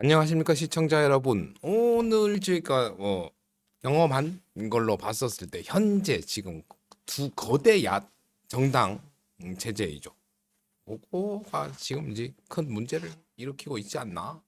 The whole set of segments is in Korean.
안녕하십니까 시청자 여러분. 오늘 저희가 경험한 걸로 봤었을 때 현재 지금 두 거대 정당 체제이죠. 그거가 지금 이제 큰 문제를 일으키고 있지 않나?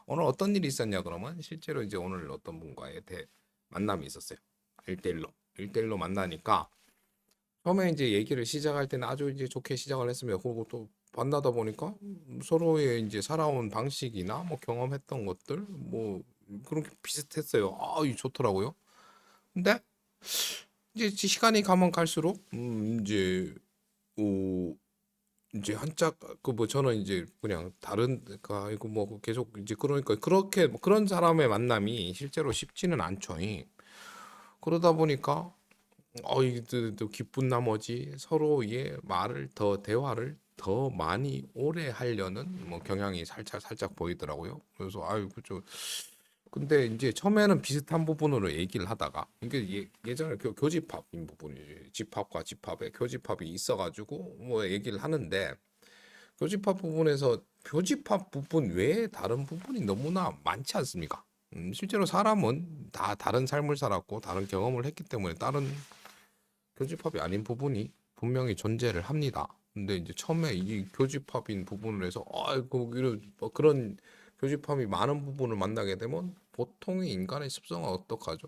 오늘 어떤 일이 있었냐 그러면 실제로 이제 오늘 어떤 분과의 만남이 있었어요. 1대1로. 1대1로 만나니까 처음에 이제 얘기를 시작할 때는 아주 이제 좋게 시작을 했습니다. 그리고 또 만나다 보니까 서로의 이제 살아온 방식이나 뭐 경험했던 것들 뭐 그렇게 비슷했어요. 아, 이 좋더라고요. 근데 이제 시간이 가면 갈수록 오 이제 한짝 그 뭐 저는 이제 그냥 다른 그 아이고 뭐 계속 이제 그러니까 그렇게 뭐 그런 사람의 만남이 실제로 쉽지는 않죠. 그러다 보니까 이도 기쁜 나머지 서로의 말을 더 대화를 더 많이 오래 하려는 뭐 경향이 살짝 보이더라고요. 그래서 아유 그죠. 근데 이제 처음에는 비슷한 부분으로 얘기를 하다가 이게 예전에 교집합인 부분이 집합과 집합의 교집합이 있어가지고 뭐 얘기를 하는데 교집합 부분에서 교집합 부분 외에 다른 부분이 너무나 많지 않습니까? 실제로 사람은 다 다른 삶을 살았고 다른 경험을 했기 때문에 다른 교집합이 아닌 부분이 분명히 존재를 합니다. 근데 이제 처음에 이 교집합인 부분을 해서 아이고 이런 뭐 그런 교집합이 많은 부분을 만나게 되면 보통의 인간의 습성은 어떡하죠?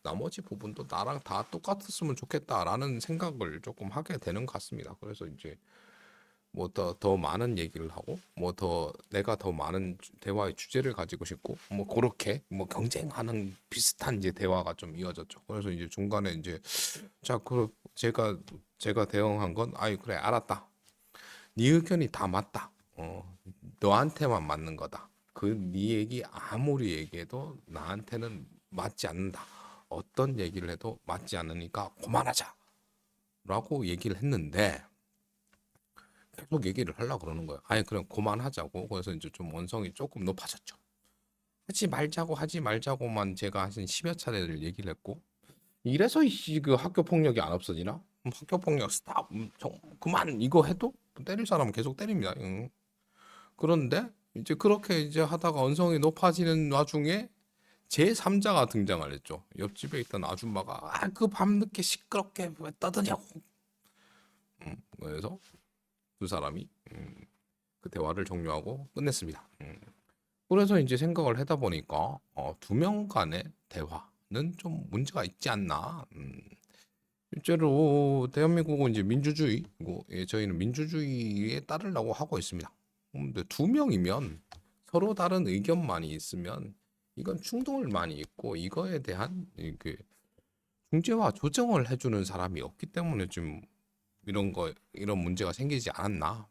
나머지 부분도 나랑 다 똑같았으면 좋겠다라는 생각을 조금 하게 되는 것 같습니다. 그래서 이제 뭐 더 많은 얘기를 하고 뭐 더 내가 더 많은 대화의 주제를 가지고 싶고 뭐 그렇게 뭐 경쟁하는 비슷한 이제 대화가 좀 이어졌죠. 그래서 이제 중간에 이제 자, 제가 대응한 건 아이 그래 알았다. 네 의견이 다 맞다. 너한테만 맞는 거다. 그 네 얘기 아무리 얘기해도 나한테는 맞지 않는다. 어떤 얘기를 해도 맞지 않으니까 그만하자. 라고 얘기를 했는데 계속 얘기를 하려고 그러는 거예요. 아니 그냥 그만하자고. 그래서 이제 좀 원성이 조금 높아졌죠. 하지 말자고만 제가 한 10여 차례를 얘기를 했고 이래서 그 학교 폭력이 안 없어지나? 학교 폭력 스탑, 그만 이거 해도 때릴 사람은 계속 때립니다. 응. 그런데 이제 그렇게 이제 하다가 언성이 높아지는 와중에 제 3자가 등장을 했죠. 옆집에 있던 아줌마가 그 밤늦게 시끄럽게 왜 떠드냐고. 그래서 두 사람이 그 대화를 종료하고 끝냈습니다. 그래서 이제 생각을 하다 보니까 두 명 간의 대화는 좀 문제가 있지 않나. 실제로 대한민국은 이제 민주주의고 저희는 민주주의에 따르려고 하고 있습니다. 근데 두 명이면 서로 다른 의견만이 있으면 이건 충동을 많이 있고 이거에 대한 그 중재와 조정을 해주는 사람이 없기 때문에 좀 이런 문제가 생기지 않았나.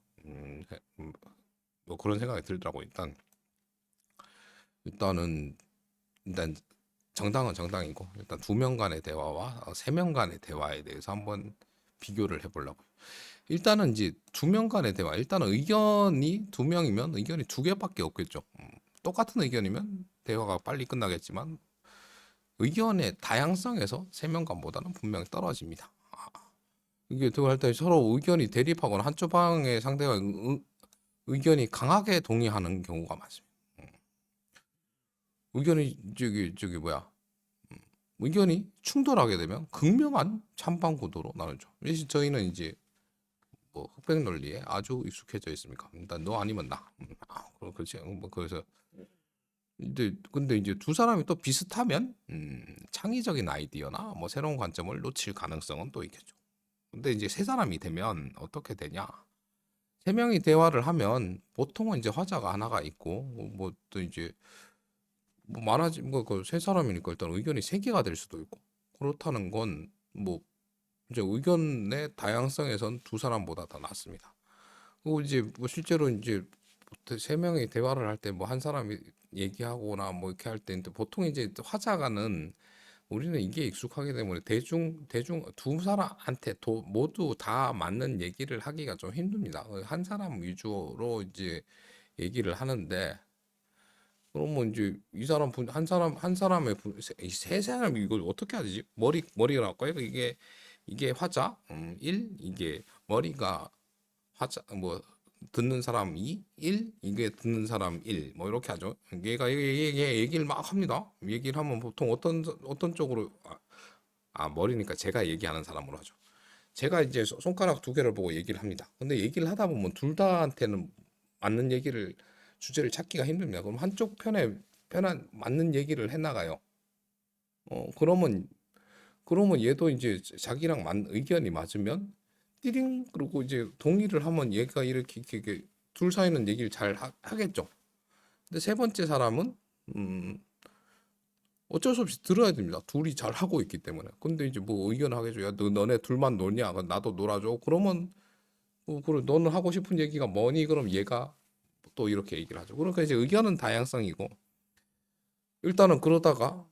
뭐 그런 생각이 들더라고. 일단은 일단 정당은 정당이고 일단 두 명 간의 대화와 세 명 간의 대화에 대해서 한번 비교를 해보려고요. 일단은 이제 두 명 간의 대화. 일단은 의견이 두 명이면 의견이 두 개밖에 없겠죠. 똑같은 의견이면 대화가 빨리 끝나겠지만 의견의 다양성에서 세 명 간보다는 분명히 떨어집니다. 이게 대화할 때 서로 의견이 대립하거나 한쪽 방의 상대가 의견이 강하게 동의하는 경우가 많습니다. 의견이 저기 뭐야 의견이 충돌하게 되면 극명한 찬반 구도로 나누죠. 저희는 이제 뭐 흑백 논리에 아주 익숙해져 있습니까? 일단 너 아니면 나. 그렇지. 뭐 그래서 근데 이제 두 사람이 또 비슷하면 창의적인 아이디어나 뭐 새로운 관점을 놓칠 가능성은 또 있겠죠. 근데 이제 세 사람이 되면 어떻게 되냐? 세 명이 대화를 하면 보통은 이제 화자가 하나가 있고 뭐 또 이제 뭐 많아지 뭐그세 사람이니까 일단 의견이 세 개가 될 수도 있고 그렇다는 건 뭐 이제 의견의 다양성에선 두 사람보다 더 낫습니다. 그리고 이제 뭐 실제로 이제 세 명이 대화를 할 때 뭐 한 사람이 얘기하거나 뭐 이렇게 할 때 보통 이제 화자가는 우리는 이게 익숙하기 때문에 대중 두 사람한테 모두 다 맞는 얘기를 하기가 좀 힘듭니다. 한 사람 위주로 이제 얘기를 하는데 그러면 이제 이 사람 한 사람의 세 사람이 이걸 어떻게 하지? 머리가 할까요? 이게 화자 1 이게 머리가 화자 뭐 듣는 사람 2, 1, 이게 듣는 사람 1, 뭐 이렇게 하죠. 얘가 얘기를 막 합니다. 얘기를 하면 보통 어떤 쪽으로 머리니까 제가 얘기하는 사람으로 하죠. 제가 이제 손가락 두 개를 보고 얘기를 합니다. 근데 얘기를 하다 보면 둘 다한테는 맞는 얘기를 주제를 찾기가 힘듭니다. 그럼 한쪽 편에 편한 맞는 얘기를 해 나가요. 그러면 얘도 이제 자기랑 의견이 맞으면 띠링 그러고 이제 동의를 하면 얘가 이렇게 둘 사이는 얘기를 잘 하겠죠. 근데 세 번째 사람은 음, 어쩔 수 없이 들어야 됩니다. 둘이 잘 하고 있기 때문에. 근데 이제 뭐 의견을 하겠죠. 야, 너네 둘만 놀냐? 그럼 나도 놀아줘. 그러면 그래 너는 하고 싶은 얘기가 뭐니? 그럼 얘가 또 이렇게 얘기를 하죠. 그러니까 이제 의견은 다양성이고 일단은 그러다가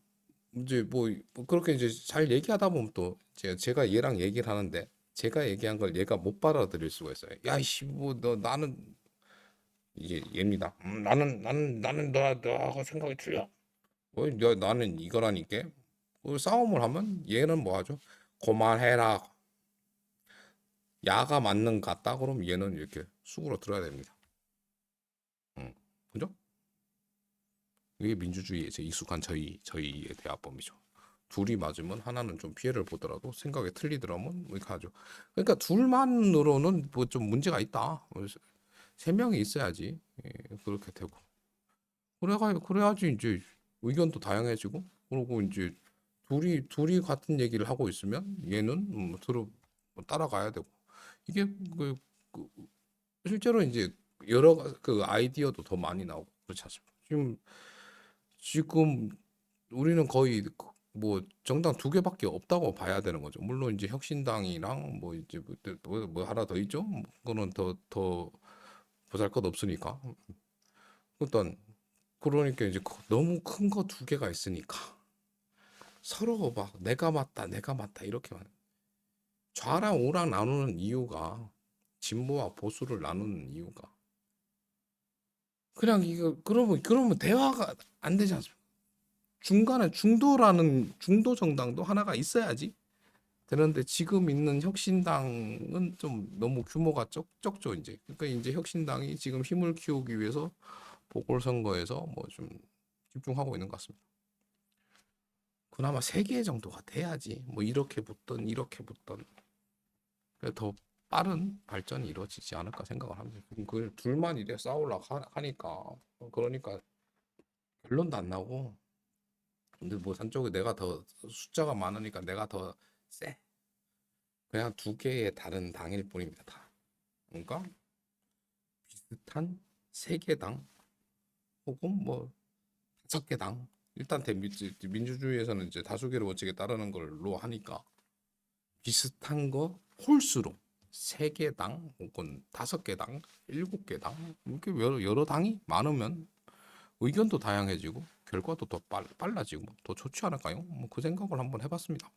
이제 뭐 그렇게 이제 잘 얘기하다 보면 또 제가 얘랑 얘기를 하는데 제가 얘기한 걸 얘가 못 받아들일 수가 있어요. 야이씨 뭐 너 나는 이게 얘입니다. 나는 너하고 생각이 틀려. 나는 이거라니까. 싸움을 하면 얘는 뭐 하죠? 그만해라. 야가 맞는 것 같다. 그럼 얘는 이렇게 숙으로 들어야 됩니다. 응. 그죠? 이게 민주주의에 제 익숙한 저희의 대화법이죠. 둘이 맞으면 하나는 좀 피해를 보더라도 생각이 틀리더라면 이렇게 하죠. 그러니까 둘만으로는 뭐 좀 문제가 있다. 세 명이 있어야지 그렇게 되고 그래야지 이제 의견도 다양해지고 그리고 이제 둘이 같은 얘기를 하고 있으면 얘는 따라가야 되고 이게 그 실제로 이제 그 아이디어도 더 많이 나오고 그렇지 않습니까? 지금 우리는 거의 뭐 정당 두 개밖에 없다고 봐야 되는 거죠. 물론 이제 혁신당이랑 뭐 이제 뭐 하나 더 있죠. 뭐 그거는 더 보잘것 없으니까. 일단 그러니까 이제 너무 큰 거 두 개가 있으니까 서로 막 내가 맞다 이렇게만 좌랑 우랑 나누는 이유가 진보와 보수를 나누는 이유가 그냥 이거 그러면 대화가 안 되지 않습니까? 중간에 중도 정당도 하나가 있어야지 되는데 지금 있는 혁신당은 좀 너무 규모가 적죠 이제. 그러니까 이제 혁신당이 지금 힘을 키우기 위해서 보궐선거에서 뭐 좀 집중하고 있는 것 같습니다. 그나마 3개 정도가 돼야지 뭐 이렇게 붙던 더 빠른 발전이 이루어지지 않을까 생각을 합니다. 그 둘만 이래 싸우려고 하니까 그러니까 결론도 안 나고 근데 뭐 한쪽에 내가 더 숫자가 많으니까 내가 더 세. 그냥 두 개의 다른 당일 뿐입니다. 다. 그러니까 비슷한 3개 당 혹은 뭐 5개 당 일단 민주주의에서는 이제 다수결의 원칙에 따르는 걸로 하니까 비슷한 거 홀수로 3개 당 혹은 5개 당, 7개 당 이렇게 여러 당이 많으면 의견도 다양해지고 결과도 더 빨라지고 더 좋지 않을까요? 뭐 그 생각을 한번 해봤습니다.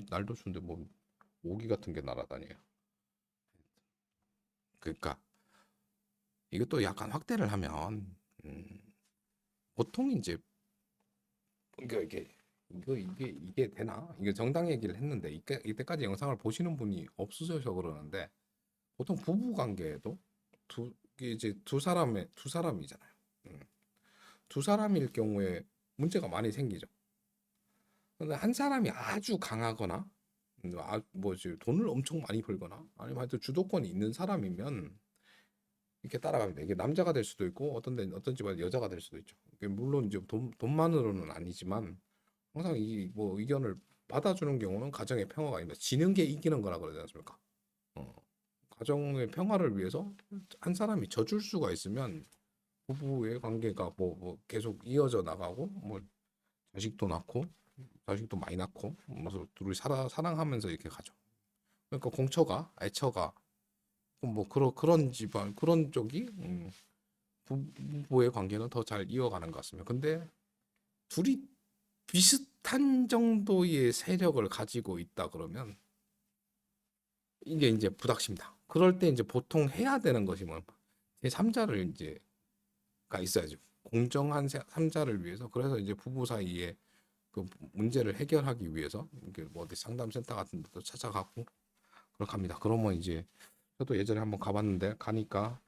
날도 추운데 뭐 모기 같은 게 날아다녀요. 그러니까 이것도 약간 확대를 하면 보통 이제 그러니까 이게 되나? 이게 정당 얘기를 했는데 이때까지 영상을 보시는 분이 없으셔서 그러는데 보통 부부 관계에도 이게 이제 두 사람이잖아요. 음. 두 사람일 경우에 문제가 많이 생기죠. 근데 한 사람이 아주 강하거나 뭐 이제 돈을 엄청 많이 벌거나 아니면 하여튼 주도권이 있는 사람이면 이렇게 따라갑니다. 이게 남자가 될 수도 있고 어떤 집안 여자가 될 수도 있죠. 이게 물론 이제 돈만으로는 아니지만 항상 이 뭐 의견을 받아주는 경우는 가정의 평화가 아닙니다. 지는 게 이기는 거라 그러지 않습니까? 어, 가정의 평화를 위해서 한 사람이 져줄 수가 있으면 부부의 관계가 뭐 계속 이어져 나가고 뭐 자식도 낳고 자식도 많이 낳고 그래서 둘이 사랑하면서 이렇게 가죠. 그러니까 애처가 뭐 그런 집안 그런 쪽이 부부의 관계는 더 잘 이어가는 것 같습니다. 근데 둘이 비슷한 정도의 세력을 가지고 있다 그러면 이게 이제 부닥칩니다. 그럴 때 이제 보통 해야 되는 것이 뭐 제3자를 이제가 있어야죠. 공정한 3자를 위해서 그래서 이제 부부 사이에 그 문제를 해결하기 위해서 이게 뭐 어디 상담센터 같은 데도 찾아가고 그렇게 합니다. 그러면 이제 저도 예전에 한번 가봤는데 가니까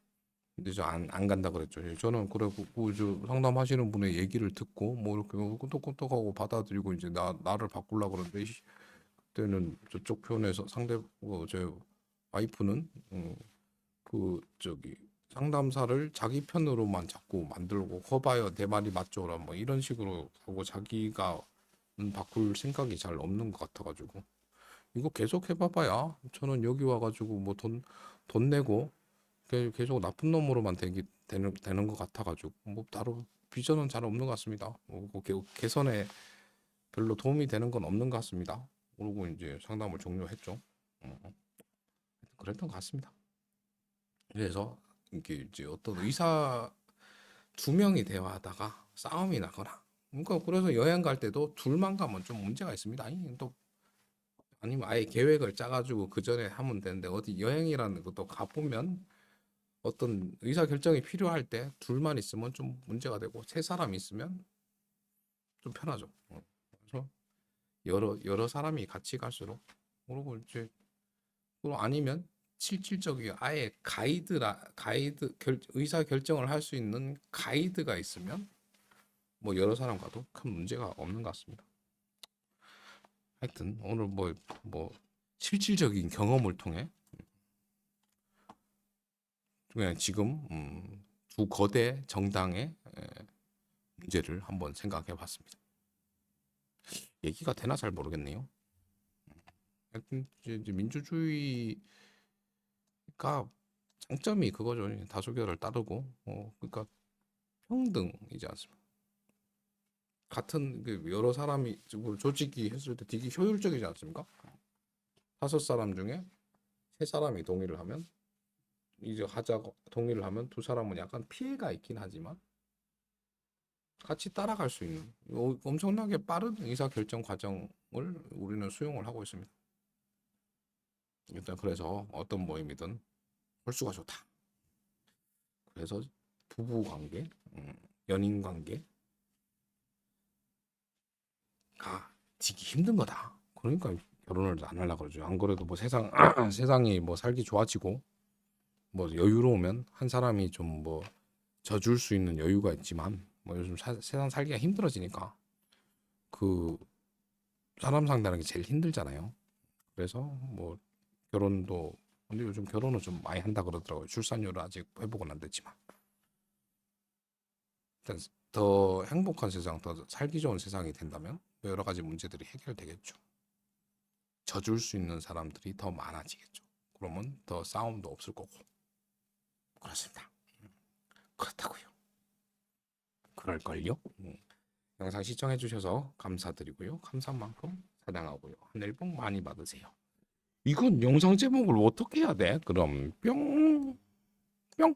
근데 저 안 간다 그랬죠. 예, 저는 그래고 저 상담하시는 분의 얘기를 듣고 뭐 이렇게 끄떡끄떡하고 받아들이고 이제 나를 바꾸려 그러는데 그때는 저쪽 편에서 상대 제 와이프는 그 저기 상담사를 자기 편으로만 자꾸 만들고 거봐요 내 말이 맞죠라 뭐 이런 식으로 하고 자기가 바꿀 생각이 잘 없는 것 같아가지고 이거 계속 해봐봐야 저는 여기 와가지고 뭐 돈 내고 계속 나쁜 놈으로만 되는 것 같아가지고 뭐 따로 비전은 잘 없는 것 같습니다. 뭐 개선에 별로 도움이 되는 건 없는 것 같습니다. 그러고 이제 상담을 종료했죠. 그랬던 것 같습니다. 그래서 이게 이제 어떤 의사 두 명이 대화하다가 싸움이 나거나 그러니까 그래서 여행 갈 때도 둘만 가면 좀 문제가 있습니다. 아니 또 아니면 아예 계획을 짜가지고 그 전에 하면 되는데 어디 여행이라는 것도 가보면 어떤 의사 결정이 필요할 때 둘만 있으면 좀 문제가 되고 세 사람 있으면 좀 편하죠. 그래서 여러 사람이 같이 갈수록 그리고 이제 그리고 아니면 실질적이 아예 의사 결정을 할 수 있는 가이드가 있으면 뭐 여러 사람 가도 큰 문제가 없는 것 같습니다. 하여튼 오늘 뭐 실질적인 경험을 통해 그냥 지금 두 거대 정당의 문제를 한번 생각해 봤습니다. 얘기가 되나 잘 모르겠네요. 하여튼 이제 민주주의가 장점이 그거죠. 다수결을 따르고 그러니까 평등이지 않습니까? 같은 여러 사람이 조직이 했을 때 되게 효율적이지 않습니까? 다섯 사람 중에 세 사람이 동의를 하면 이제 하자고 동의를 하면 두 사람은 약간 피해가 있긴 하지만 같이 따라갈 수 있는 엄청나게 빠른 의사 결정 과정을 우리는 수용을 하고 있습니다. 일단 그래서 어떤 모임이든 홀수가 좋다. 그래서 부부 관계, 연인 관계가 지기 힘든 거다. 그러니까 결혼을 안 하려고 그러죠. 안 그래도 뭐 세상이 뭐 살기 좋아지고 뭐 여유로우면 한 사람이 좀 뭐 져줄 수 있는 여유가 있지만 뭐 요즘 세상 살기가 힘들어지니까 그 사람 상대하는 게 제일 힘들잖아요. 그래서 뭐 결혼도 근데 요즘 결혼은 좀 많이 한다 그러더라고요. 출산율은 아직 회복은 안 됐지만 일단 더 행복한 세상, 더 살기 좋은 세상이 된다면 뭐 여러 가지 문제들이 해결되겠죠. 져줄 수 있는 사람들이 더 많아지겠죠. 그러면 더 싸움도 없을 거고 그렇습니다. 그렇다고요. 그럴걸요? 영상 시청해주셔서 감사드리고요. 감사한 만큼 사랑하고요. 하늘 복 많이 받으세요. 이건 영상 제목을 어떻게 해야 돼? 그럼 뿅. 뿅.